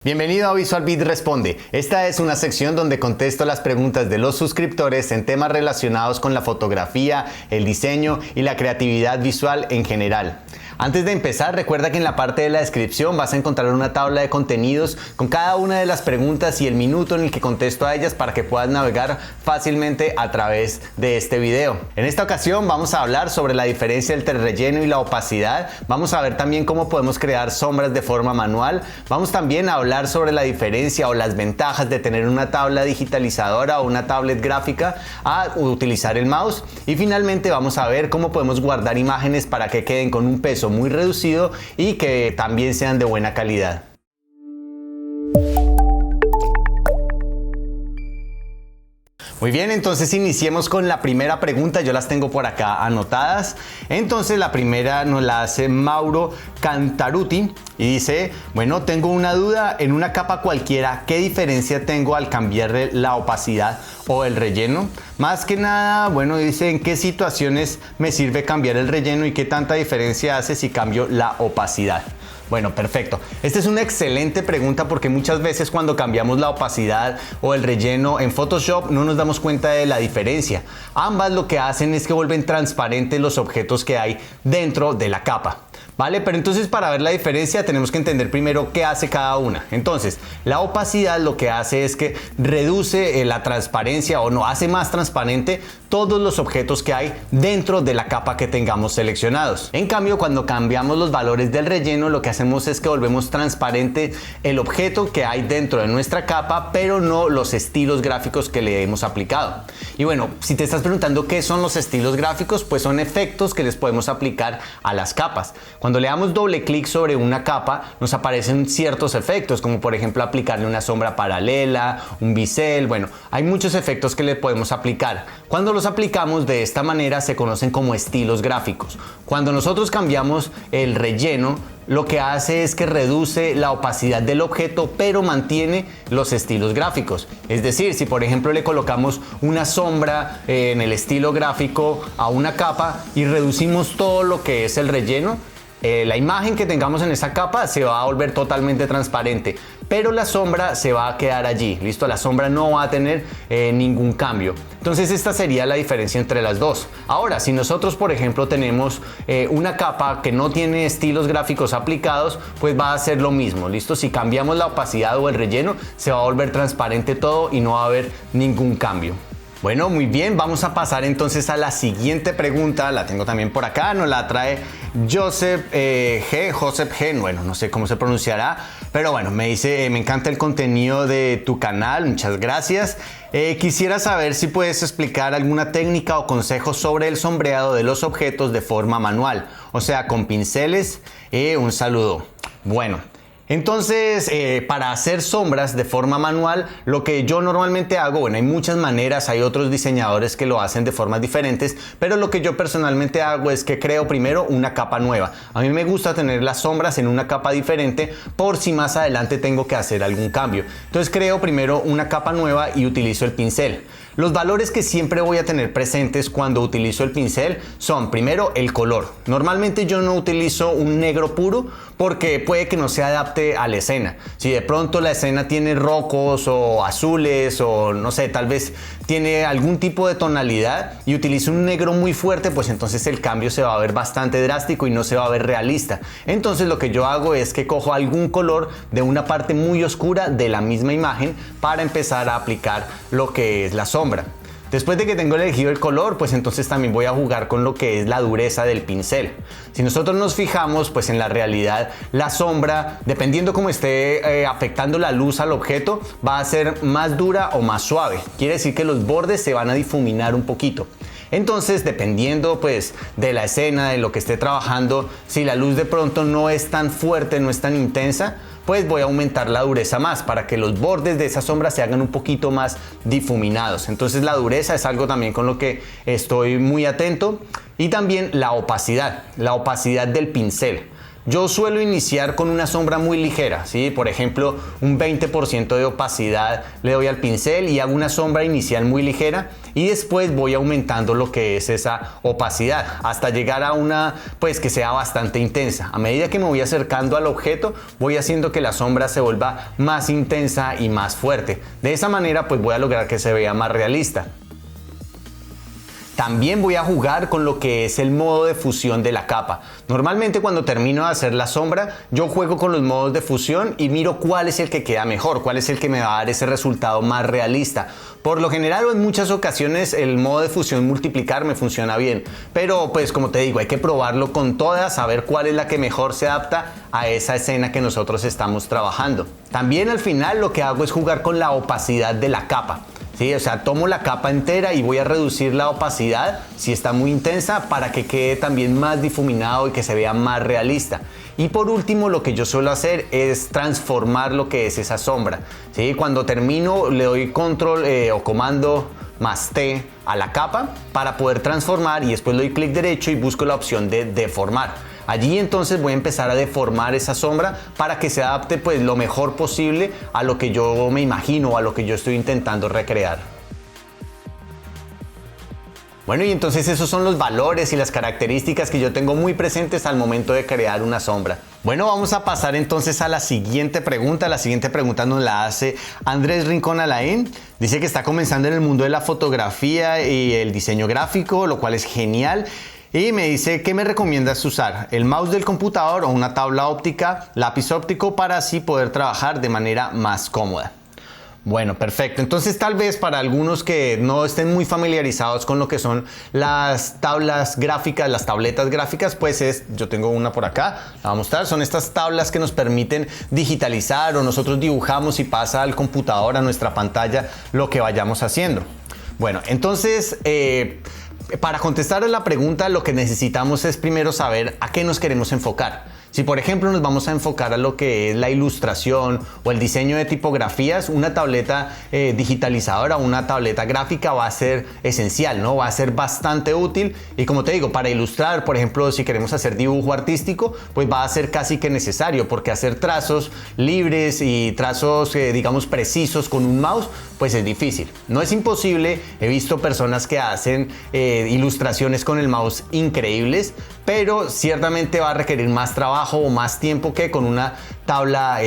Bienvenido a VisualBeat Responde. Esta es una sección donde contesto las preguntas de los suscriptores en temas relacionados con la fotografía, el diseño y la creatividad visual en general. Antes de empezar, recuerda que en la parte de la descripción vas a encontrar una tabla de contenidos con cada una de las preguntas y el minuto en el que contesto a ellas para que puedas navegar fácilmente a través de este video. En esta ocasión vamos a hablar sobre la diferencia entre el relleno y la opacidad. Vamos a ver también cómo podemos crear sombras de forma manual. Vamos también a hablar sobre la diferencia o las ventajas de tener una tabla digitalizadora o una tablet gráfica a utilizar el mouse. Y finalmente vamos a ver cómo podemos guardar imágenes para que queden con un peso muy reducido y que también sean de buena calidad. Muy bien, entonces iniciemos con la primera pregunta. Yo las tengo por acá anotadas. Entonces la primera nos la hace Mauro Cantaruti y dice: bueno, tengo una duda, en una capa cualquiera, ¿qué diferencia tengo al cambiarle la opacidad o el relleno? Más que nada, bueno, dice, ¿en qué situaciones me sirve cambiar el relleno y qué tanta diferencia hace si cambio la opacidad? Bueno, perfecto. Esta es una excelente pregunta porque muchas veces cuando cambiamos la opacidad o el relleno en Photoshop no nos damos cuenta de la diferencia. Ambas lo que hacen es que vuelven transparentes los objetos que hay dentro de la capa. ¿Vale? Pero entonces para ver la diferencia tenemos que entender primero qué hace cada una. Entonces, la opacidad lo que hace es que reduce la transparencia o no hace más transparente todos los objetos que hay dentro de la capa que tengamos seleccionados. En cambio, cuando cambiamos los valores del relleno, lo que hacemos es que volvemos transparente el objeto que hay dentro de nuestra capa, pero no los estilos gráficos que le hemos aplicado. Y bueno, si te estás preguntando qué son los estilos gráficos, pues son efectos que les podemos aplicar a las capas. Cuando le damos doble clic sobre una capa, nos aparecen ciertos efectos, como por ejemplo aplicarle una sombra paralela, un bisel. Bueno, hay muchos efectos que le podemos aplicar. Cuando los aplicamos de esta manera se conocen como estilos gráficos. Cuando nosotros cambiamos el relleno, lo que hace es que reduce la opacidad del objeto, pero mantiene los estilos gráficos. Es decir, si por ejemplo le colocamos una sombra en el estilo gráfico a una capa y reducimos todo lo que es el relleno, la imagen que tengamos en esa capa se va a volver totalmente transparente, pero la sombra se va a quedar allí. Listo, la sombra no va a tener ningún cambio. Entonces esta sería la diferencia entre las dos. Ahora, si nosotros por ejemplo tenemos una capa que no tiene estilos gráficos aplicados, pues va a ser lo mismo. Listo, si cambiamos la opacidad o el relleno, se va a volver transparente todo y no va a haber ningún cambio. Bueno, muy bien, vamos a pasar entonces a la siguiente pregunta. La tengo también por acá, nos la trae Joseph G, bueno, no sé cómo se pronunciará, pero bueno, me dice: me encanta el contenido de tu canal, muchas gracias. Quisiera saber si puedes explicar alguna técnica o consejo sobre el sombreado de los objetos de forma manual, o sea, con pinceles. Un saludo. Bueno, entonces, para hacer sombras de forma manual, lo que yo normalmente hago, bueno, hay muchas maneras, hay otros diseñadores que lo hacen de formas diferentes, pero lo que yo personalmente hago es que creo primero una capa nueva. A mí me gusta tener las sombras en una capa diferente por si más adelante tengo que hacer algún cambio. Entonces creo primero una capa nueva y utilizo el pincel. Los valores que siempre voy a tener presentes cuando utilizo el pincel son primero el color. Normalmente yo no utilizo un negro puro porque puede que no se adapte a la escena. Si de pronto la escena tiene rojos o azules o no sé, tal vez tiene algún tipo de tonalidad y utilizo un negro muy fuerte, pues entonces el cambio se va a ver bastante drástico y no se va a ver realista. Entonces lo que yo hago es que cojo algún color de una parte muy oscura de la misma imagen para empezar a aplicar lo que es la sombra. Después de que tengo elegido el color, pues entonces también voy a jugar con lo que es la dureza del pincel. Si nosotros nos fijamos, pues en la realidad la sombra, dependiendo cómo esté afectando la luz al objeto, va a ser más dura o más suave. Quiere decir que los bordes se van a difuminar un poquito. Entonces, dependiendo pues de la escena, de lo que esté trabajando, si la luz de pronto no es tan fuerte, no es tan intensa, pues voy a aumentar la dureza más para que los bordes de esa sombra se hagan un poquito más difuminados. Entonces la dureza es algo también con lo que estoy muy atento. Y también la opacidad del pincel. Yo suelo iniciar con una sombra muy ligera, ¿sí? Por ejemplo, un 20% de opacidad le doy al pincel y hago una sombra inicial muy ligera y después voy aumentando lo que es esa opacidad hasta llegar a una pues que sea bastante intensa. A medida que me voy acercando al objeto, voy haciendo que la sombra se vuelva más intensa y más fuerte. De esa manera pues voy a lograr que se vea más realista. También voy a jugar con lo que es el modo de fusión de la capa. Normalmente cuando termino de hacer la sombra, yo juego con los modos de fusión y miro cuál es el que queda mejor, cuál es el que me va a dar ese resultado más realista. Por lo general o en muchas ocasiones el modo de fusión multiplicar me funciona bien, pero pues como te digo, hay que probarlo con todas, saber cuál es la que mejor se adapta a esa escena que nosotros estamos trabajando. También al final lo que hago es jugar con la opacidad de la capa. Sí, o sea, tomo la capa entera y voy a reducir la opacidad si está muy intensa para que quede también más difuminado y que se vea más realista. Y por último, lo que yo suelo hacer es transformar lo que es esa sombra. ¿Sí? Cuando termino le doy control o comando más T a la capa para poder transformar y después le doy clic derecho y busco la opción de deformar. Allí entonces voy a empezar a deformar esa sombra para que se adapte pues lo mejor posible a lo que yo me imagino, a lo que yo estoy intentando recrear. Bueno, y entonces esos son los valores y las características que yo tengo muy presentes al momento de crear una sombra. Bueno, vamos a pasar entonces a la siguiente pregunta. La siguiente pregunta nos la hace Andrés Rincón Alain. Dice que está comenzando en el mundo de la fotografía y el diseño gráfico, lo cual es genial. Y me dice, ¿qué me recomiendas usar? ¿El mouse del computador o una tabla óptica, lápiz óptico para así poder trabajar de manera más cómoda? Bueno, perfecto. Entonces tal vez para algunos que no estén muy familiarizados con lo que son las tablas gráficas, las tabletas gráficas, pues yo tengo una por acá, la voy a mostrar. Son estas tablas que nos permiten digitalizar o nosotros dibujamos y pasa al computador, a nuestra pantalla, lo que vayamos haciendo. Bueno, entonces para contestar a la pregunta, lo que necesitamos es primero saber a qué nos queremos enfocar. Si por ejemplo nos vamos a enfocar a lo que es la ilustración o el diseño de tipografías, una tableta digitalizadora, una tableta gráfica va a ser esencial, ¿no? Va a ser bastante útil y como te digo, para ilustrar, por ejemplo, si queremos hacer dibujo artístico, pues va a ser casi que necesario porque hacer trazos libres y trazos, digamos, precisos con un mouse, pues es difícil. No es imposible, he visto personas que hacen ilustraciones con el mouse increíbles, pero ciertamente va a requerir más trabajo o más tiempo que con una tabla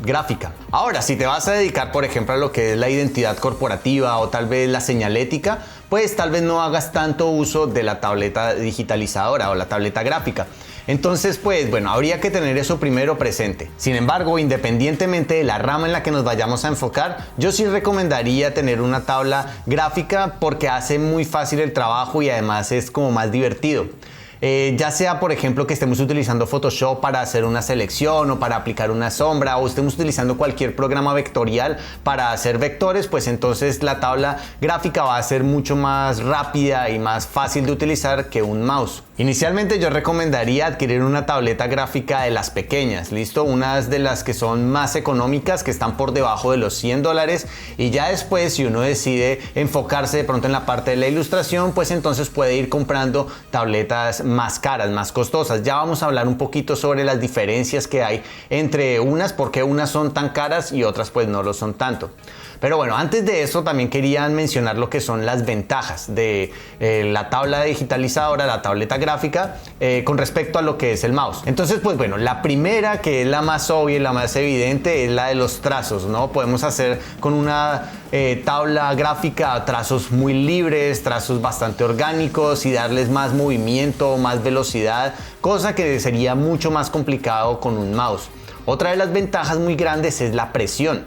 gráfica. Ahora, si te vas a dedicar, por ejemplo, a lo que es la identidad corporativa o tal vez la señalética, pues tal vez no hagas tanto uso de la tableta digitalizadora o la tableta gráfica. Entonces, pues bueno, habría que tener eso primero presente. Sin embargo, independientemente de la rama en la que nos vayamos a enfocar, yo sí recomendaría tener una tabla gráfica porque hace muy fácil el trabajo y además es como más divertido. Ya sea por ejemplo que estemos utilizando Photoshop para hacer una selección o para aplicar una sombra o estemos utilizando cualquier programa vectorial para hacer vectores, pues entonces la tabla gráfica va a ser mucho más rápida y más fácil de utilizar que un mouse. Inicialmente yo recomendaría adquirir una tableta gráfica de las pequeñas, ¿listo? Unas de las que son más económicas, que están por debajo de los $100 y ya después si uno decide enfocarse de pronto en la parte de la ilustración, pues entonces puede ir comprando tabletas más caras, más costosas. Ya vamos a hablar un poquito sobre las diferencias que hay entre unas, porque unas son tan caras y otras pues no lo son tanto. Pero bueno, antes de eso también quería mencionar lo que son las ventajas de la tabla digitalizadora, la tableta gráfica, con respecto a lo que es el mouse. Entonces, pues bueno, la primera, que es la más obvia y la más evidente, es la de los trazos, ¿no? Podemos hacer con una tabla gráfica trazos muy libres, trazos bastante orgánicos y darles más movimiento, más velocidad, cosa que sería mucho más complicado con un mouse. Otra de las ventajas muy grandes es la presión.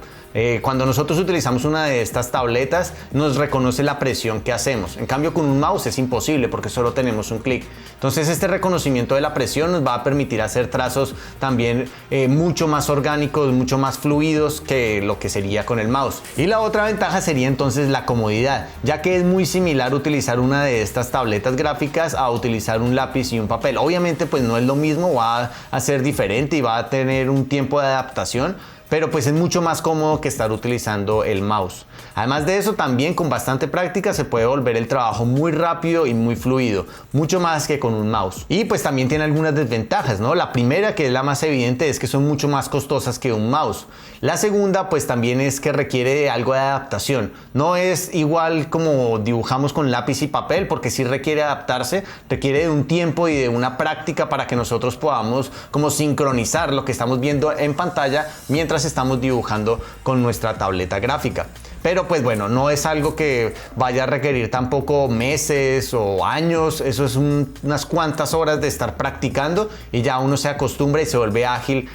Cuando nosotros utilizamos una de estas tabletas nos reconoce la presión que hacemos. En cambio con un mouse es imposible porque solo tenemos un clic. Entonces este reconocimiento de la presión nos va a permitir hacer trazos también mucho más orgánicos, mucho más fluidos que lo que sería con el mouse. Y la otra ventaja sería entonces la comodidad, ya que es muy similar utilizar una de estas tabletas gráficas a utilizar un lápiz y un papel. Obviamente pues no es lo mismo, va a ser diferente y va a tener un tiempo de adaptación, pero pues es mucho más cómodo que estar utilizando el mouse. Además de eso, también con bastante práctica se puede volver el trabajo muy rápido y muy fluido, mucho más que con un mouse. Y pues también tiene algunas desventajas, ¿no? La primera, que es la más evidente, es que son mucho más costosas que un mouse. La segunda, pues también es que requiere de algo de adaptación. No es igual como dibujamos con lápiz y papel, porque sí requiere adaptarse, requiere de un tiempo y de una práctica para que nosotros podamos como sincronizar lo que estamos viendo en pantalla mientras estamos dibujando con nuestra tableta gráfica. Pero pues bueno, no es algo que vaya a requerir tampoco meses o años, eso es unas cuantas horas de estar practicando y ya uno se acostumbra y se vuelve ágil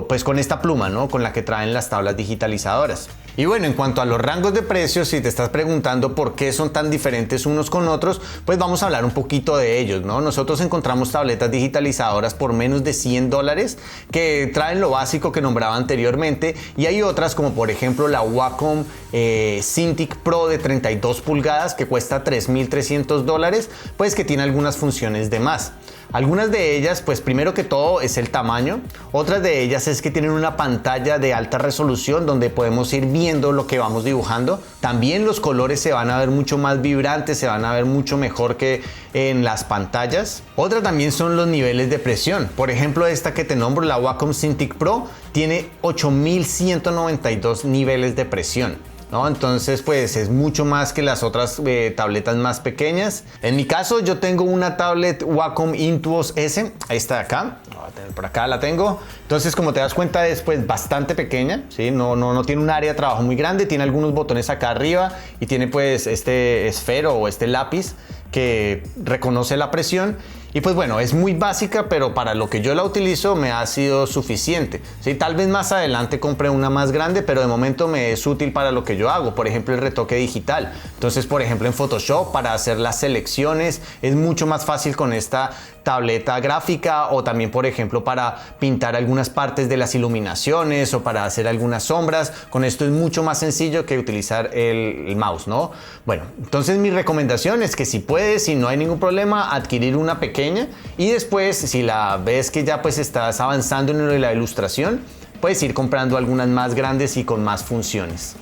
pues con esta pluma, ¿no? Con la que traen las tablas digitalizadoras. Y bueno, en cuanto a los rangos de precios, si te estás preguntando por qué son tan diferentes unos con otros, pues vamos a hablar un poquito de ellos, ¿no? Nosotros encontramos tabletas digitalizadoras por menos de $100 que traen lo básico que nombraba anteriormente, y hay otras como por ejemplo la Wacom Cintiq Pro de 32 pulgadas que cuesta $3,300, pues que tiene algunas funciones de más. Algunas de ellas, pues primero que todo es el tamaño, otras de ellas es que tienen una pantalla de alta resolución donde podemos ir viendo lo que vamos dibujando. También los colores se van a ver mucho más vibrantes, se van a ver mucho mejor que en las pantallas. Otra también son los niveles de presión. Por ejemplo, esta que te nombro, la Wacom Cintiq Pro, tiene 8192 niveles de presión, ¿no? Entonces pues es mucho más que las otras tabletas más pequeñas. En mi caso yo tengo una tablet Wacom Intuos S, esta de acá, por acá la tengo. Entonces como te das cuenta es pues bastante pequeña, ¿sí? No tiene un área de trabajo muy grande, tiene algunos botones acá arriba y tiene pues este esfero o este lápiz que reconoce la presión. Y pues bueno, es muy básica, pero para lo que yo la utilizo me ha sido suficiente, ¿sí? Tal vez más adelante compré una más grande, pero de momento me es útil para lo que yo hago, por ejemplo el retoque digital. Entonces, por ejemplo en Photoshop, para hacer las selecciones es mucho más fácil con esta tableta gráfica, o también por ejemplo para pintar algunas partes de las iluminaciones o para hacer algunas sombras. Con esto es mucho más sencillo que utilizar el mouse, ¿no? Bueno, entonces mi recomendación es que si puedes, si no hay ningún problema, adquirir una pequeña, y después si la ves que ya pues estás avanzando en la ilustración, puedes ir comprando algunas más grandes y con más funciones.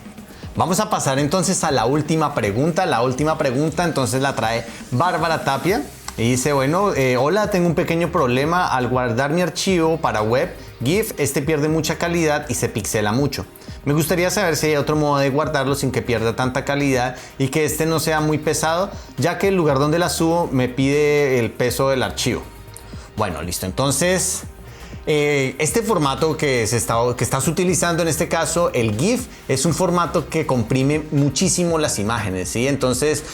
Vamos a pasar entonces a la última pregunta. La última pregunta entonces la trae Bárbara Tapia. Y dice, bueno, hola, tengo un pequeño problema al guardar mi archivo para web GIF, este pierde mucha calidad y se pixela mucho. Me gustaría saber si hay otro modo de guardarlo sin que pierda tanta calidad y que este no sea muy pesado, ya que el lugar donde la subo me pide el peso del archivo. Bueno, listo, entonces este formato que estás utilizando, en este caso el GIF, es un formato que comprime muchísimo las imágenes, ¿sí? Entonces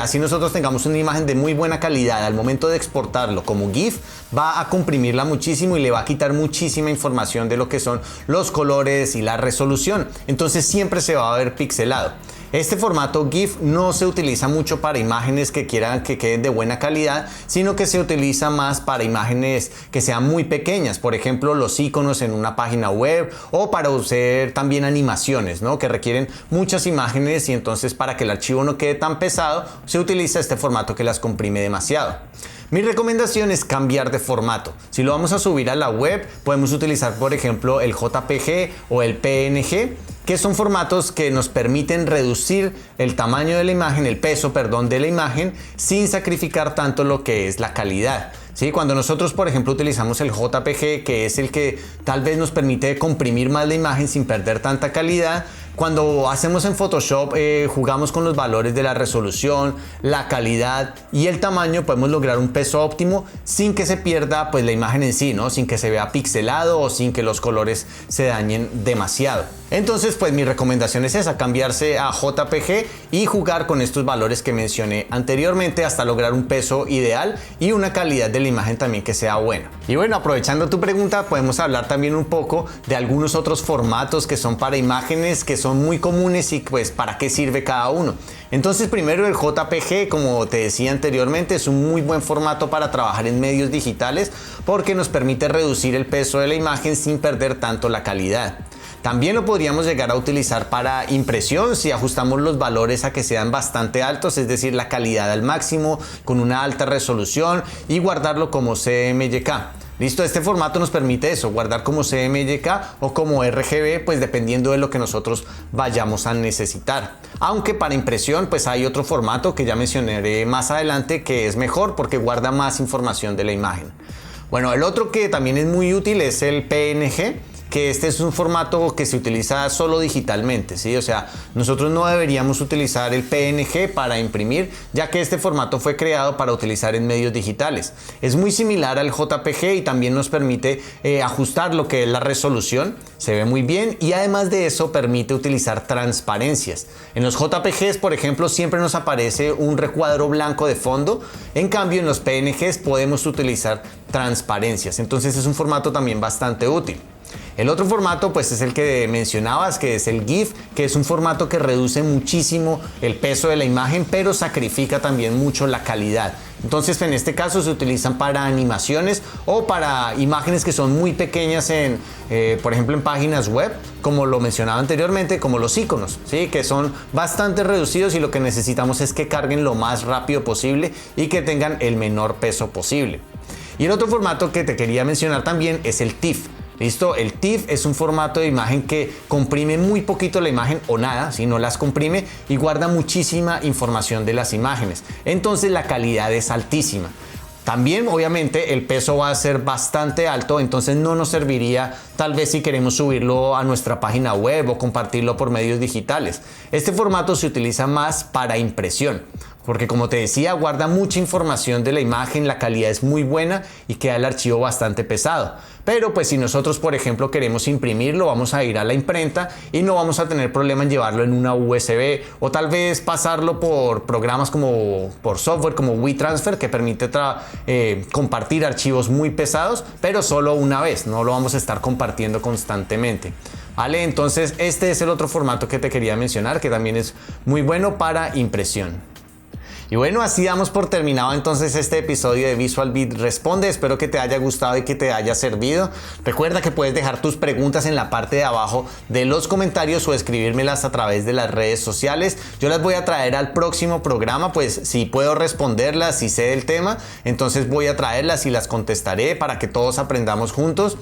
así nosotros tengamos una imagen de muy buena calidad, al momento de exportarlo como GIF va a comprimirla muchísimo y le va a quitar muchísima información de lo que son los colores y la resolución. Entonces siempre se va a ver pixelado. Este formato GIF no se utiliza mucho para imágenes que quieran que queden de buena calidad, sino que se utiliza más para imágenes que sean muy pequeñas, por ejemplo los iconos en una página web, o para usar también animaciones, ¿no? Que requieren muchas imágenes, y entonces para que el archivo no quede tan pesado se utiliza este formato que las comprime demasiado. Mi recomendación es cambiar de formato. Si lo vamos a subir a la web, podemos utilizar por ejemplo el JPG o el PNG, que son formatos que nos permiten reducir el tamaño de la imagen, el peso, perdón, de la imagen, sin sacrificar tanto lo que es la calidad. ¿Sí? Cuando nosotros, por ejemplo, utilizamos el JPG, que es el que tal vez nos permite comprimir más la imagen sin perder tanta calidad, cuando hacemos en Photoshop jugamos con los valores de la resolución, la calidad y el tamaño, podemos lograr un peso óptimo sin que se pierda pues la imagen en sí, ¿no? Sin que se vea pixelado o sin que los colores se dañen demasiado. Entonces pues mi recomendación es esa, cambiarse a JPG y jugar con estos valores que mencioné anteriormente hasta lograr un peso ideal y una calidad de la imagen también que sea buena. Y bueno, aprovechando tu pregunta, podemos hablar también un poco de algunos otros formatos que son para imágenes, que son muy comunes y pues para qué sirve cada uno. Entonces primero el JPG, como te decía anteriormente, es un muy buen formato para trabajar en medios digitales porque nos permite reducir el peso de la imagen sin perder tanto la calidad. También lo podríamos llegar a utilizar para impresión si ajustamos los valores a que sean bastante altos, es decir, la calidad al máximo con una alta resolución, y guardarlo como CMYK. Listo, este formato nos permite eso, guardar como CMYK o como RGB, pues dependiendo de lo que nosotros vayamos a necesitar. Aunque para impresión, pues hay otro formato que ya mencionaré más adelante que es mejor porque guarda más información de la imagen. Bueno, el otro que también es muy útil es el PNG, que este es un formato que se utiliza solo digitalmente, ¿sí? O sea, nosotros no deberíamos utilizar el PNG para imprimir, ya que este formato fue creado para utilizar en medios digitales. Es muy similar al JPG y también nos permite ajustar lo que es la resolución, se ve muy bien y además de eso permite utilizar transparencias. En los JPGs, por ejemplo, siempre nos aparece un recuadro blanco de fondo, en cambio en los PNGs podemos utilizar transparencias, entonces es un formato también bastante útil. El otro formato pues es el que mencionabas, que es el GIF, que es un formato que reduce muchísimo el peso de la imagen, pero sacrifica también mucho la calidad. Entonces en este caso se utilizan para animaciones o para imágenes que son muy pequeñas por ejemplo en páginas web, como lo mencionaba anteriormente, como los iconos, ¿sí? Que son bastante reducidos y lo que necesitamos es que carguen lo más rápido posible y que tengan el menor peso posible. Y el otro formato que te quería mencionar también es el TIFF. ¿Listo? El TIFF es un formato de imagen que comprime muy poquito la imagen o nada, si no las comprime, y guarda muchísima información de las imágenes. Entonces la calidad es altísima. También obviamente el peso va a ser bastante alto, entonces no nos serviría tal vez si queremos subirlo a nuestra página web o compartirlo por medios digitales. Este formato se utiliza más para impresión, porque como te decía, guarda mucha información de la imagen, la calidad es muy buena y queda el archivo bastante pesado. Pero pues si nosotros por ejemplo queremos imprimirlo, vamos a ir a la imprenta y no vamos a tener problema en llevarlo en una USB o tal vez pasarlo por programas como por software como WeTransfer, que permite compartir archivos muy pesados, pero solo una vez, no lo vamos a estar compartiendo constantemente. ¿Vale? Entonces este es el otro formato que te quería mencionar, que también es muy bueno para impresión. Y bueno, así damos por terminado entonces este episodio de Visual Beat Responde. Espero que te haya gustado y que te haya servido. Recuerda que puedes dejar tus preguntas en la parte de abajo de los comentarios o escribírmelas a través de las redes sociales. Yo las voy a traer al próximo programa, pues si puedo responderlas, si sé del tema, entonces voy a traerlas y las contestaré para que todos aprendamos juntos.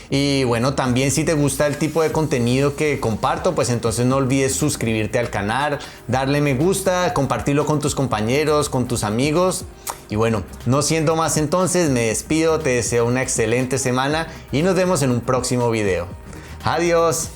Y bueno, también si te gusta el tipo de contenido que comparto, pues entonces no olvides suscribirte al canal, darle me gusta, compartirlo con tus compañeros, con tus amigos. Y bueno, no siendo más entonces, me despido, te deseo una excelente semana y nos vemos en un próximo video. Adiós.